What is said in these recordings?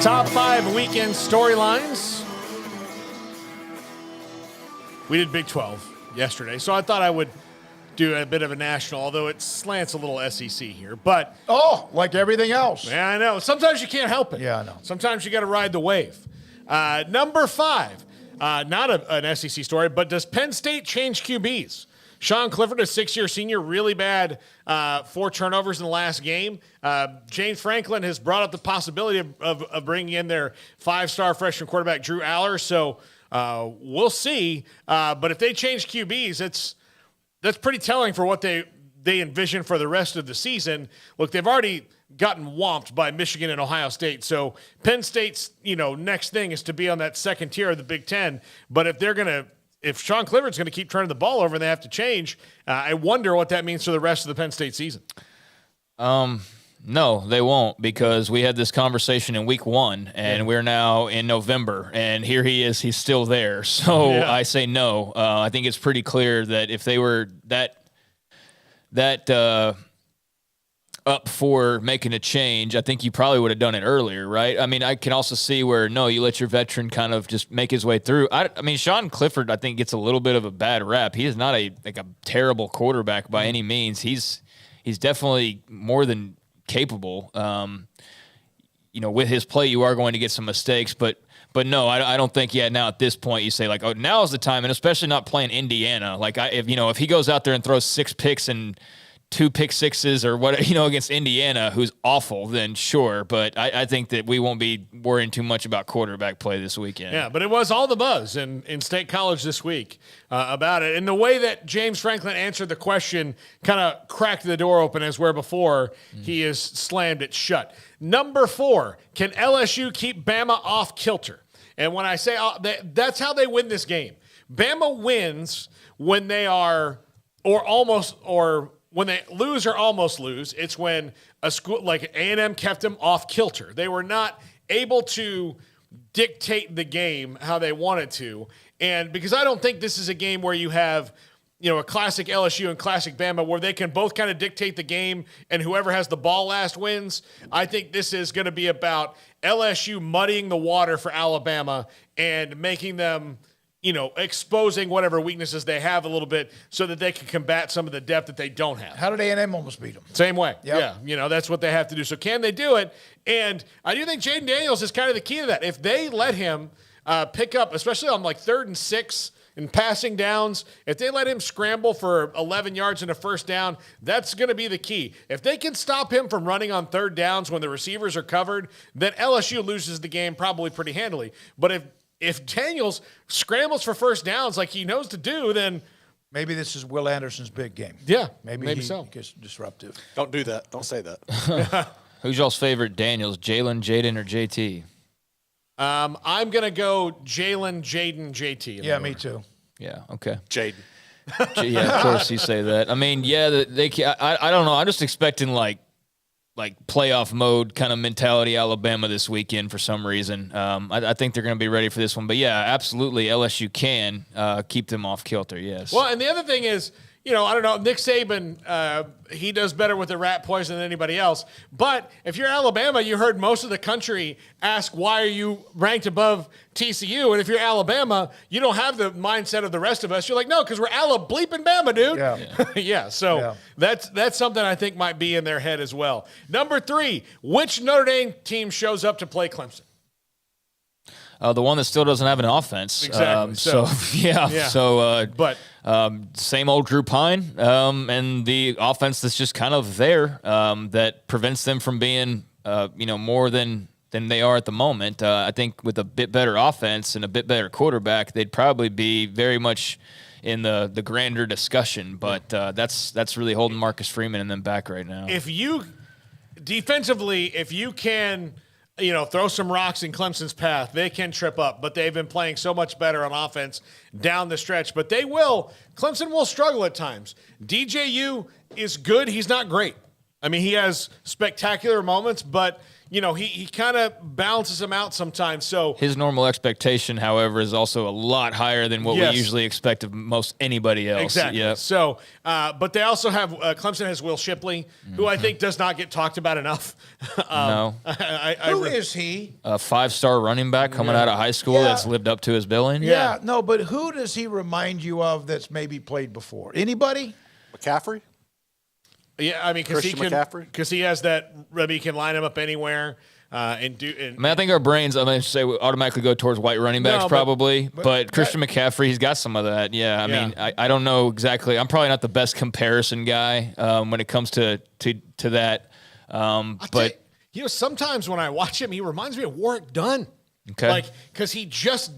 Top 5 weekend storylines. We did Big 12 yesterday, so I thought I would do a bit of a national, although it slants a little SEC here. But like everything else. Yeah, I know. Sometimes you can't help it. Yeah, I know. Sometimes you got to ride the wave. Number 5, not an SEC story, but does Penn State change QBs? Sean Clifford, a 6-year senior, really bad 4 turnovers in the last game. James Franklin has brought up the possibility of bringing in their 5-star freshman quarterback, Drew Aller. So we'll see. But if they change QBs, that's pretty telling for what they envision for the rest of the season. Look, they've already gotten whomped by Michigan and Ohio State. So Penn State's next thing is to be on that second tier of the Big Ten. But if Sean Clifford's going to keep turning the ball over and they have to change, I wonder what that means for the rest of the Penn State season. No, they won't, because we had this conversation in week 1, and we're now in November, and here he is. He's still there. So I say no. I think it's pretty clear that if they were that up for making a change, I think you probably would have done it earlier, right? I mean, I can also see where, no, you let your veteran kind of just make his way through. I mean, Sean Clifford, I think, gets a little bit of a bad rap. He is not a terrible quarterback by any means. He's definitely more than capable. With his play, you are going to get some mistakes, but no, I don't think yet now at this point you say like, oh, now's the time, and especially not playing Indiana. Like if he goes out there and throws 6 picks and 2 pick sixes or what, against Indiana, who's awful, then sure. But I think that we won't be worrying too much about quarterback play this weekend. Yeah, but it was all the buzz in State College this week about it. And the way that James Franklin answered the question kind of cracked the door open, as where before he has slammed it shut. Number 4, can LSU keep Bama off kilter? And when I say that's how they win this game. Bama wins when they are when they lose or almost lose. It's when a school like A&M kept them off kilter. They were not able to dictate the game how they wanted to. And because I don't think this is a game where you have, a classic LSU and classic Bama where they can both kind of dictate the game and whoever has the ball last wins. I think this is going to be about LSU muddying the water for Alabama and making them, exposing whatever weaknesses they have a little bit so that they can combat some of the depth that they don't have. How did A&M almost beat them? Same way. Yep. Yeah. That's what they have to do. So can they do it? And I do think Jaden Daniels is kind of the key to that. If they let him pick up, especially on like 3rd and 6 in passing downs, if they let him scramble for 11 yards and a first down, that's going to be the key. If they can stop him from running on 3rd downs when the receivers are covered, then LSU loses the game probably pretty handily. But if Daniels scrambles for first downs like he knows to do, then maybe this is Will Anderson's big game. Yeah, maybe so. Gets disruptive. Don't do that. Don't say that. Who's y'all's favorite Daniels, Jalen, Jaden, or JT? I'm going to go Jalen, Jaden, JT. Yeah, me too. Yeah, okay. Jaden. Yeah, of course you say that. I mean, yeah, I don't know. I'm just expecting like playoff mode kind of mentality Alabama this weekend for some reason. I think they're going to be ready for this one. But, yeah, absolutely, LSU can keep them off kilter, yes. Well, and the other thing is, I don't know, Nick Saban, he does better with the rat poison than anybody else. But if you're Alabama, you heard most of the country ask, why are you ranked above TCU? And if you're Alabama, you don't have the mindset of the rest of us. You're like, no, because we're bleeping Bama, dude. Yeah. So that's something I think might be in their head as well. Number 3, which Notre Dame team shows up to play Clemson? The one that still doesn't have an offense. Exactly. But same old Drew Pine, and the offense that's just kind of there that prevents them from being, more than they are at the moment. I think with a bit better offense and a bit better quarterback, they'd probably be very much in the grander discussion. But that's really holding Marcus Freeman and them back right now. If you can throw some rocks in Clemson's path, they can trip up, but they've been playing so much better on offense down the stretch. But Clemson will struggle at times. DJU is good. He's not great. I mean, he has spectacular moments, but he kind of balances them out sometimes. So His normal expectation, however, is also a lot higher than what Yes. we usually expect of most anybody else. exactly. Yep. So, but they also have Clemson has Will Shipley, who I think does not get talked about enough. No. Who is he? A 5-star running back coming out of high school Yeah. that's lived up to his billing. Yeah, no, but who does he remind you of that's maybe played before? Anybody? McCaffrey? Yeah, I mean, because Christian McCaffrey? he has that. I mean, he can line him up anywhere and do. And, I mean, I think our brains, I'm going to say, would automatically go towards white running backs No, but Christian McCaffrey, he's got some of that. Yeah, I mean, I don't know exactly. I'm probably not the best comparison guy when it comes to that. But sometimes when I watch him, he reminds me of Warwick Dunn. Okay. Like, because he just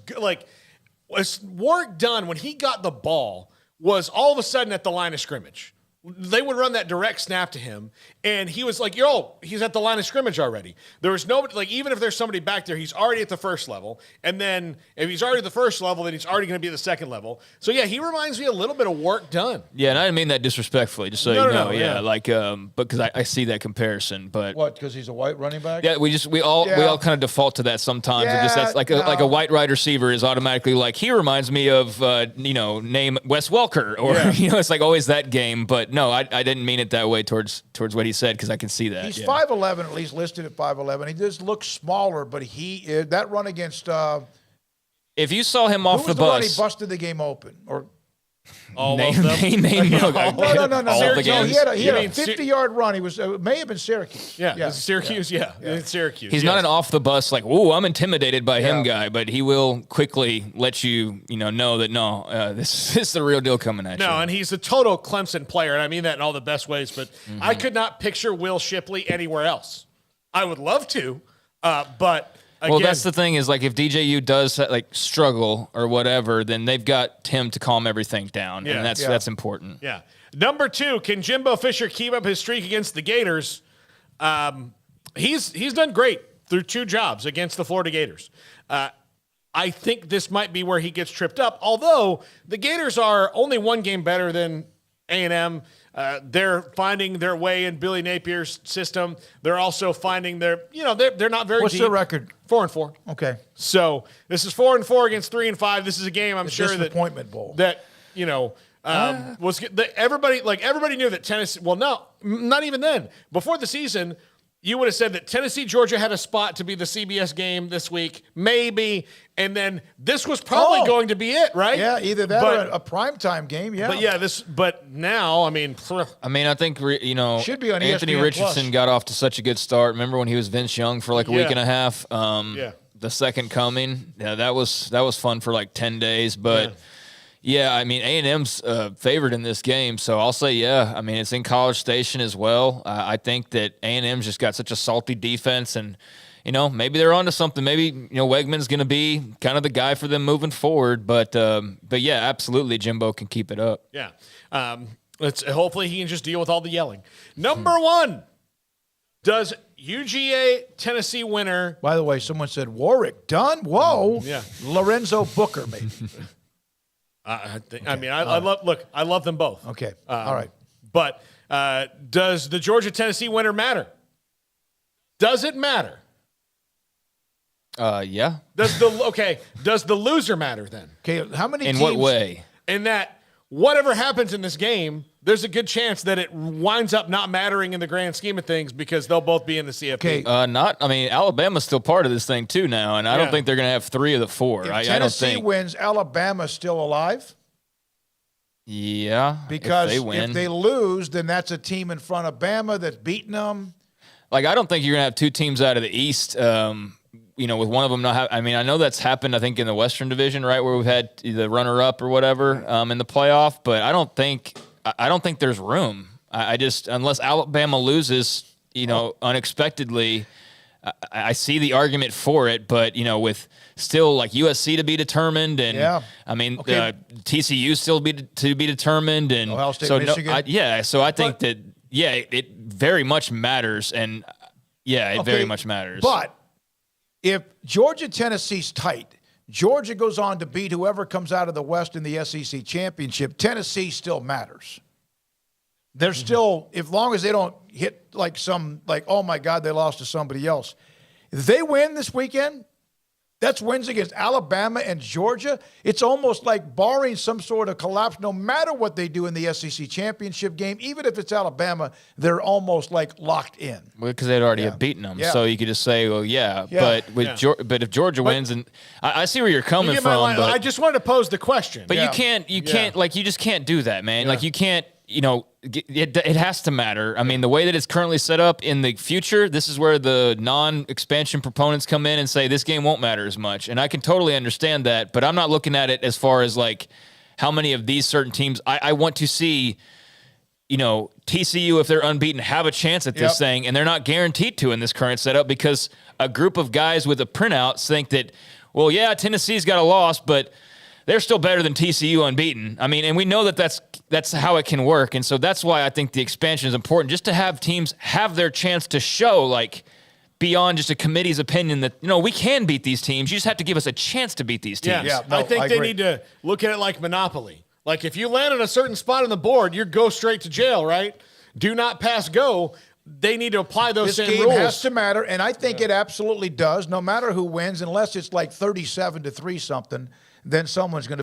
was Warwick Dunn when he got the ball was all of a sudden at the line of scrimmage. They would run that direct snap to him, and he was like, he's at the line of scrimmage already. There was nobody, even if there's somebody back there, he's already at the first level. And then if he's already at the first level, then he's already going to be at the second level. So, yeah, he reminds me a little bit of Warwick Dunn. yeah, and I didn't mean that disrespectfully, just so you know. Yeah, but because I see that comparison. But What? Because he's a white running back? yeah, we all kind of defolt to that sometimes. Yeah, That's like a white wide receiver is automatically like he reminds me of name Wes Welker or it's like always that game. But no, I didn't mean it that way towards what he said because I can see that. He's 5'11", at least listed at 5'11". He does look smaller, but that run against If you saw him off who the was the one he bus, busted the game open? Or All name, of them. name, no. all the He games. had a You mean 50-yard run. He was may have been Syracuse. Syracuse, It's Syracuse. He's not an off the bus like, "Ooh, I'm intimidated by him" guy, but he will quickly let you know that this is the real deal coming at you. No, and he's a total Clemson player, and I mean that in all the best ways, but I could not picture Will Shipley anywhere else. I would love to, but again, Well, that's the thing is like if DJU does struggle or whatever, then they've got Tim to calm everything down, and that's important. Yeah. Number 2, can Jimbo Fisher keep up his streak against the Gators? He's done great through 2 jobs against the Florida Gators. I think this might be where he gets tripped up, although the Gators are only 1 game better than A&M. They're finding their way in Billy Napier's system. They're also finding they're not very What's deep. their record? 4-4. Okay. So this is 4-4 against 3-5. This is a game I'm sure Disappointment Bowl. that everybody knew that Tennessee. Well, no, not even then. Before the season, you would have said that Tennessee Georgia had a spot to be the CBS game this week, maybe, and then this was probably going to be it, right? Yeah, either that or a primetime game. Yeah. But now, I mean, I think Should be on Anthony ESPN Richardson Plus. got off to such a good start. Remember when he was Vince Young for a week and a half? The second coming. Yeah, that was fun for 10 days, but. Yeah, I mean, A&M's favored in this game, so I'll say I mean, it's in College Station as well. I think that A&M's just got such a salty defense, and, maybe they're onto something. Maybe, Wegman's going to be kind of the guy for them moving forward, but yeah, absolutely, Jimbo can keep it up. Yeah. Hopefully he can just deal with all the yelling. Number 1, does UGA Tennessee winner... By the way, someone said Warwick Dunn. Whoa. Yeah. Lorenzo Booker, maybe. I love them both. Okay. All right. But does the Georgia-Tennessee winner matter? Does it matter? Yeah. Does the loser matter then? Okay, how many In teams? what way? In that whatever happens in this game, there's a good chance that it winds up not mattering in the grand scheme of things because they'll both be in the CFP. Okay. Alabama's still part of this thing too now, and I don't think they're going to have 3 of the 4. If I don't Tennessee think. wins, Alabama's still alive? Yeah. Because if they win. lose, then that's a team in front of Bama that's beating them. I don't think you're going to have 2 teams out of the East. With one of them not. I know that's happened. I think in the Western Division, right, where we've had the runner-up or whatever in the playoff. But I don't think there's room. I just unless Alabama loses, unexpectedly. I see the argument for it, but with still USC to be determined, and TCU still to be determined, and Ohio State, Michigan. So I think that it very much matters, and it very much matters. But if Georgia-Tennessee's tight, Georgia goes on to beat whoever comes out of the West in the SEC championship, Tennessee still matters. They're still, as long as they don't hit like oh my God, they lost to somebody else. If they win this weekend, that's wins against Alabama and Georgia. It's almost like barring some sort of collapse, no matter what they do in the SEC championship game, even if it's Alabama, they're almost like locked in. Well, because they'd already have beaten them. Yeah. So you could just say, well, but but if Georgia wins, and I see where you're coming from. But I just wanted to pose the question. But you can't, you just can't do that, man. Like you can't, it has to matter. I mean, the way that it's currently set up in the future, this is where the non-expansion proponents come in and say this game won't matter as much. And I can totally understand that, but I'm not looking at it as far as like how many of these certain teams I want to see, TCU, if they're unbeaten, have a chance at this thing, and they're not guaranteed to in this current setup because a group of guys with a printout think that, well, yeah, Tennessee's got a loss, but they're still better than TCU unbeaten. I mean, and we know that that's how it can work. And so that's why I think the expansion is important, just to have teams have their chance to show, like, beyond just a committee's opinion that, we can beat these teams. You just have to give us a chance to beat these teams. I think they need to look at it like Monopoly. Like, if you land on a certain spot on the board, you go straight to jail, right? Do not pass go. They need to apply those same rules. This game has to matter, and I think it absolutely does, no matter who wins, unless it's like 37-3 something, then someone's going to